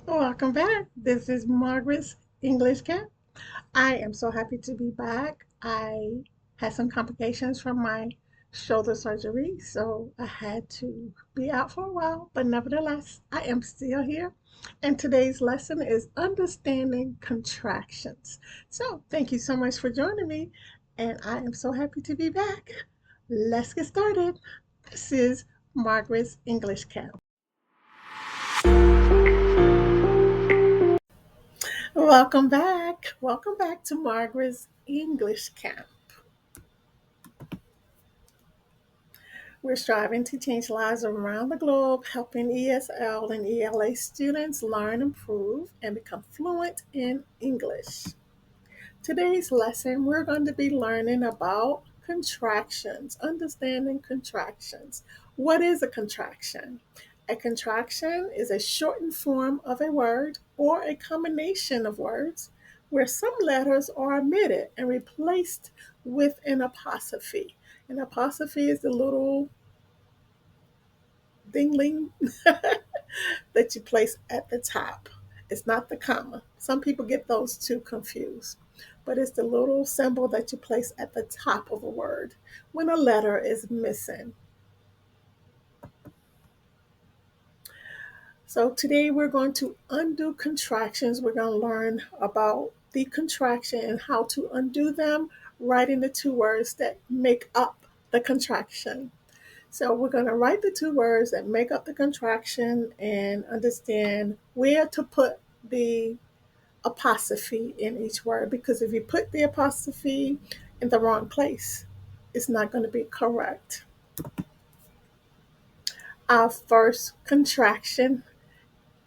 Welcome back. This is Margaret's English Camp. I am so happy to be back. I had some complications from my shoulder surgery, so I had to be out for a while, but nevertheless, I am still here. And today's lesson is understanding contractions. So, thank you so much for joining me, and I am so happy to be back. Let's get started. This is Margaret's English Camp. Welcome back. Welcome back to Margaret's English Camp. We're striving to change lives around the globe, helping ESL and ELA students learn, improve, and become fluent in English. Today's lesson, we're going to be learning about contractions, understanding contractions. What is a contraction? A contraction is a shortened form of a word or a combination of words where some letters are omitted and replaced with an apostrophe. An apostrophe is the little dingling that you place at the top. It's not the comma. Some people get those two confused, but it's the little symbol that you place at the top of a word when a letter is missing. So today we're going to undo contractions. We're going to learn about the contraction and how to undo them, writing the two words that make up the contraction. So we're going to write the two words that make up the contraction and understand where to put the apostrophe in each word, because if you put the apostrophe in the wrong place, it's not going to be correct. Our first contraction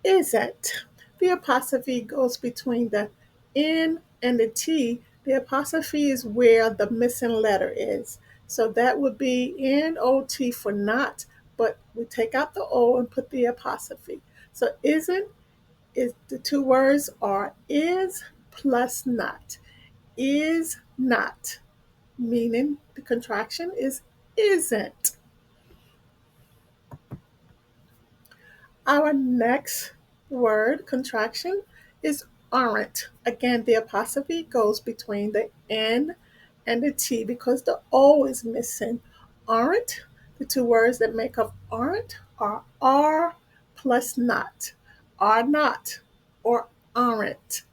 isn't. The apostrophe goes between the N and the T. The apostrophe is where the missing letter is. So that would be NOT for not, but we take out the O and put the apostrophe. So isn't is the two words are is plus not. Is not, meaning the contraction is isn't. Our next word contraction is aren't. Again, the apostrophe goes between the N and the T because the O is missing. Aren't, the two words that make up aren't are plus not. Are not or aren't.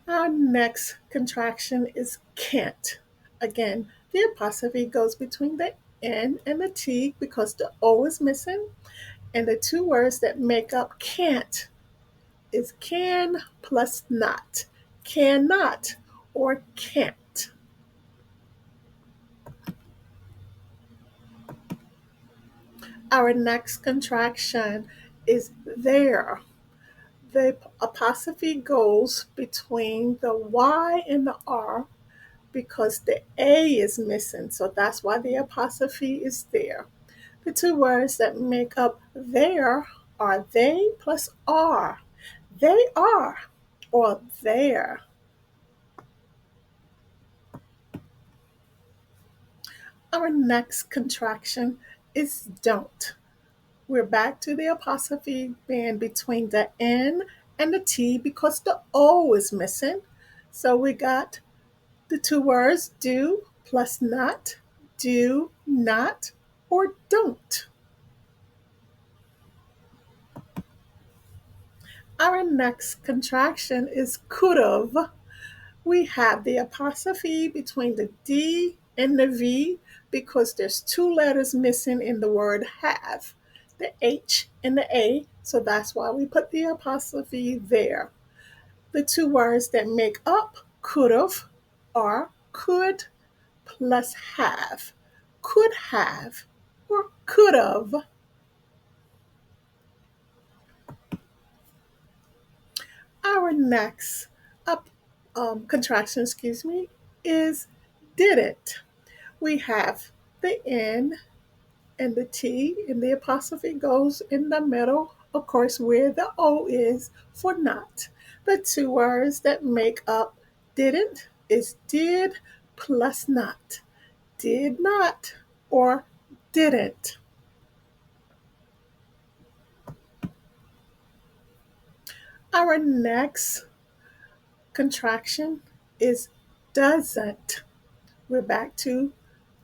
Our next contraction is can't. Again, the apostrophe goes between the N and the T because the O is missing. And the two words that make up can't is can plus not. Cannot or can't. Our next contraction is there. The apostrophe goes between the Y and the R because the A is missing. So that's why the apostrophe is there. The two words that make up there are they plus are. They are or there. Our next contraction is don't. We're back to the apostrophe being between the N and the T because the O is missing. So we got the two words do plus not, do not, or don't. Our next contraction is could've. We have the apostrophe between the D and the V because there's two letters missing in the word have, the H and the A, so that's why we put the apostrophe there. The two words that make up could've are could plus have, could have, or could've. Our next contraction, is didn't. We have the N and the T, and the apostrophe goes in the middle, of course, where the O is for not. The two words that make up didn't is did plus not. Did not or didn't. Our next contraction is doesn't. We're back to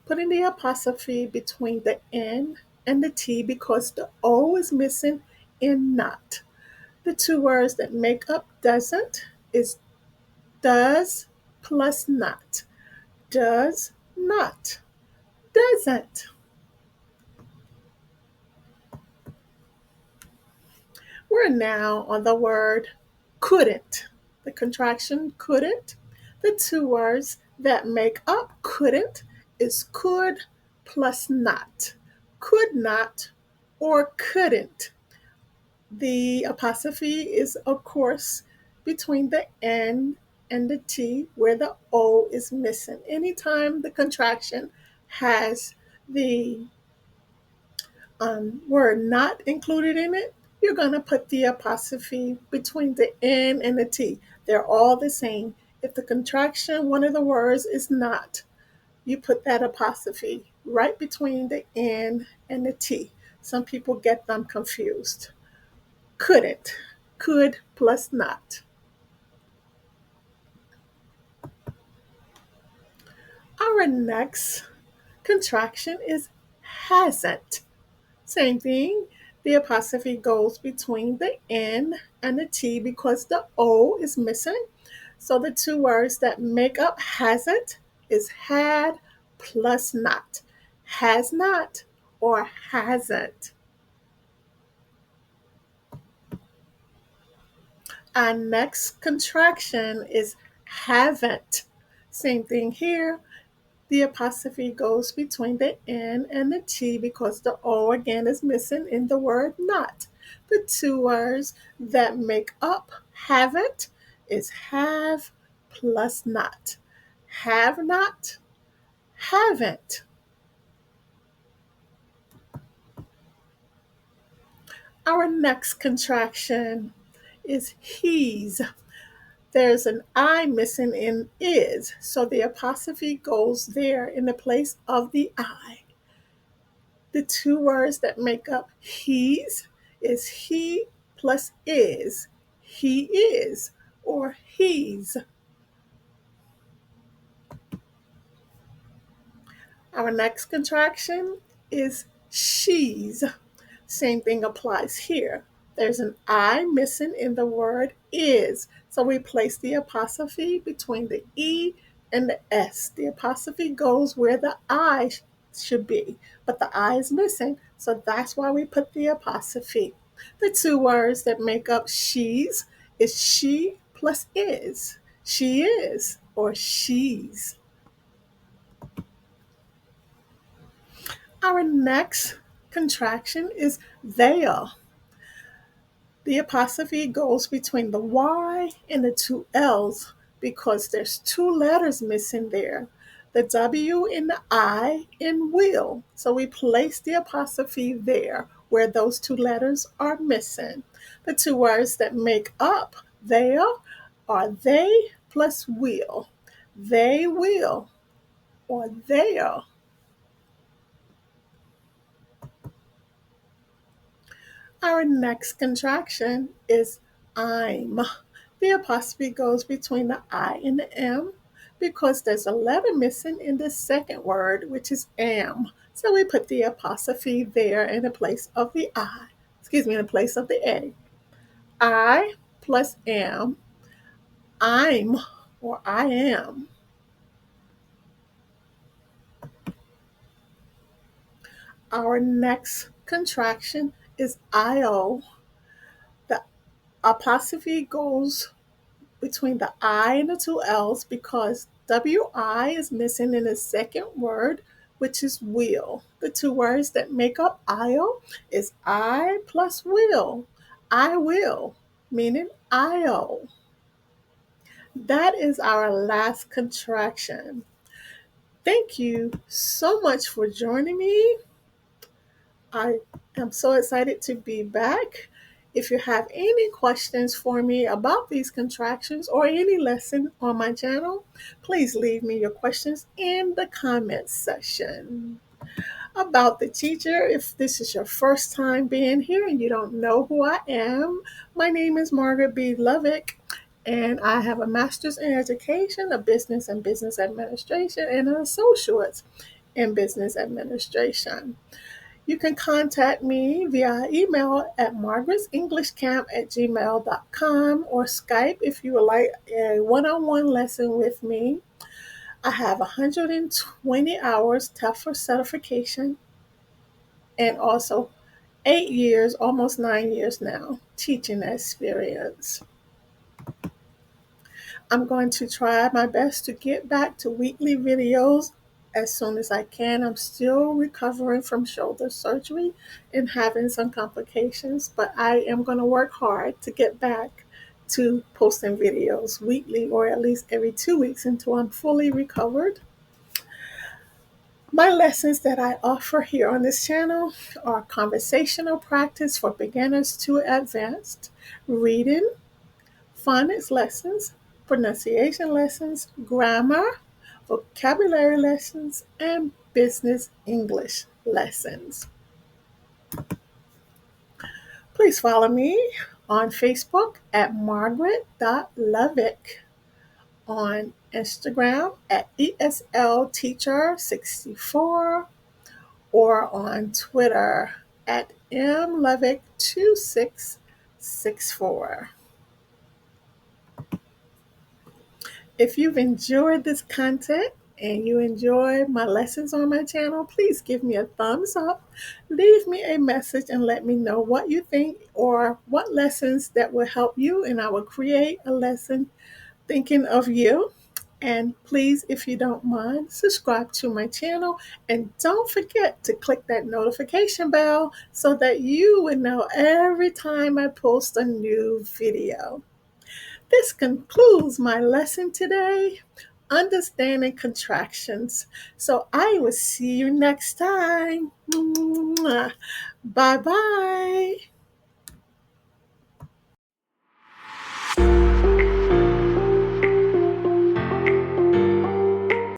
putting the apostrophe between the N and the T because the O is missing in not. The two words that make up doesn't is does plus not. Does not. Doesn't. We're now on the word couldn't. The contraction couldn't. The two words that make up couldn't is could plus not. Could not or couldn't. The apostrophe is, of course, between the N and the T where the O is missing. Anytime the contraction has the word not included in it, you're going to put the apostrophe between the N and the T. They're all the same. If the contraction, one of the words is not, you put that apostrophe right between the N and the T. Some people get them confused. Couldn't, could plus not. Our next contraction is hasn't. Same thing. The apostrophe goes between the N and the T because the O is missing. So the two words that make up hasn't is had plus not. Has not or hasn't. Our next contraction is haven't. Same thing here. The apostrophe goes between the N and the T because the O again is missing in the word not. The two words that make up haven't is have plus not. Have not, haven't. Our next contraction is he's. There's an I missing in is, so the apostrophe goes there in the place of the I. The two words that make up he's is he plus is. He is or he's. Our next contraction is she's. Same thing applies here. There's an I missing in the word is. So we place the apostrophe between the E and the S. The apostrophe goes where the I should be, but the I is missing. So that's why we put the apostrophe. The two words that make up she's is she plus is. She is or she's. Our next contraction is they'll. The apostrophe goes between the Y and the two L's because there's two letters missing there. The W and the I in will. So we place the apostrophe there where those two letters are missing. The two words that make up they'll are they plus will. They will or they'll. Our next contraction is I'm. The apostrophe goes between the I and the M because there's a letter missing in the second word, which is am. So we put the apostrophe there in the place of the I, in the place of the A. I plus am, I'm or I am. Our next contraction is IO. The apostrophe goes between the I and the two L's because WI is missing in the second word, which is will. The two words that make up IO is I plus will. I will, meaning IO. That is our last contraction. Thank you so much for joining me. I am so excited to be back. If you have any questions for me about these contractions or any lesson on my channel, please leave me your questions in the comments section. About the teacher, if this is your first time being here and you don't know who I am, my name is Margaret B. Lovick, and I have a master's in education, a business and business administration, and an associate's in business administration. You can contact me via email at margaretsenglishcamp@gmail.com or Skype if you would like a one-on-one lesson with me. I have 120 hours TEFL certification and also 8 years, almost 9 years now, teaching experience. I'm going to try my best to get back to weekly videos as soon as I can. I'm still recovering from shoulder surgery and having some complications, but I am going to work hard to get back to posting videos weekly or at least every 2 weeks until I'm fully recovered. My lessons that I offer here on this channel are conversational practice for beginners to advanced, reading, phonics lessons, pronunciation lessons, grammar, vocabulary lessons, and business English lessons. Please follow me on Facebook at margaret.lovick, on Instagram at ESLTeacher64, or on Twitter at mlovick2664. If you've enjoyed this content and you enjoy my lessons on my channel, please give me a thumbs up, leave me a message, and let me know what you think or what lessons that will help you, and I will create a lesson thinking of you. And please, if you don't mind, subscribe to my channel and don't forget to click that notification bell so that you will know every time I post a new video. This concludes my lesson today, understanding contractions. So I will see you next time. Bye bye.